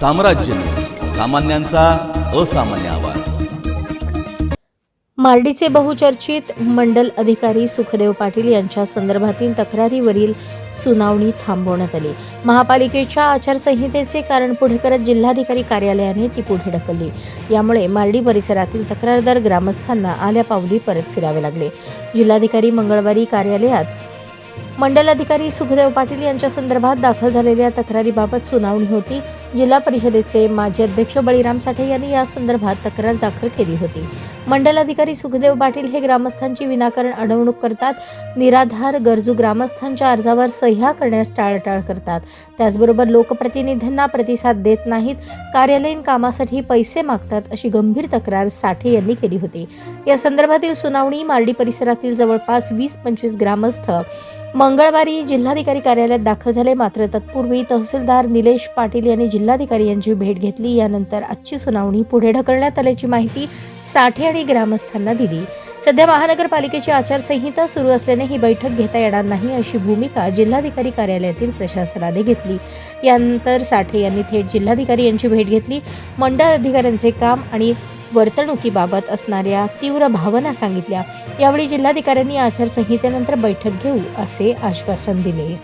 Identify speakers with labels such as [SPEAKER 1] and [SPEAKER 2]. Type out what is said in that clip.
[SPEAKER 1] साम्राज्य न्यूज, सामान्यांचा असामान्य आवाज.
[SPEAKER 2] मार्डीचे बहुचर्चित मंडल अधिकारी सुखदेव पाटील यांच्या संदर्भातील तक्रारीवरील सुनावणी थांबवण्यात आली. महापालिकेच्या आचारसंहितेचे कारण पुढे करत जिल्हाधिकारी कार्यालयाने ती पुढे ढकलली. यामुळे मार्डी परिसरातील तक्रारदार ग्रामस्थांना आल्यापावली परत फिरावे लागले. जिल्हाधिकारी मंगळवारी कार्यालयात मंडल अधिकारी सुखदेव पाटील यांच्या संदर्भात दाखल झालेल्या तक्रारीबाबत सुनावणी होती. जिल्हा परिषदेचे माजी अध्यक्ष बळीराम साठे यांनी या संदर्भात तक्रार दाखल केली होती. मंडल अधिकारी सुखदेव पाटील हे ग्रामस्थांची विनाकारण अडवणूक करतात, निराधार गरजू ग्रामस्थांच्या अर्जावर सह्या करण्यास टाळाटाळ करतात. त्याचबरोबर लोकप्रतिनिधींना प्रतिसाद देत नाहीत, कार्यालयीन कामासाठी पैसे मागतात, अशी गंभीर तक्रार साठे यांनी केली होती. या संदर्भातील सुनावणी मार्डी परिसरातील जवळपास 20-25 ग्रामस्थ मंगळवारी जिल्हाधिकारी कार्यालयात दाखल झाले. मात्र तत्पूर्वी तहसीलदार निलेश पाटील यांनी जिल्हाधिकारी यांची भेट घेतली. यानंतर आजची सुनावणी पुढे ढकलण्यात आल्याची माहिती साठे आणि ग्रामस्थांना दिली. सध्या महानगरपालिकेची आचारसंहिता सुरू असल्याने ही बैठक घेता येणार नाही, अशी भूमिका जिल्हाधिकारी कार्यालयातील प्रशासनाने घेतली. यानंतर साठे यांनी थेट जिल्हाधिकारी यांची भेट घेतली. मंडळ अधिकाऱ्यांचे काम आणि वर्तणुकीबाबत असणाऱ्या तीव्र भावना सांगितल्या. यावेळी जिल्हाधिकाऱ्यांनी आचारसंहितेनंतर बैठक घेऊ असे आश्वासन दिले.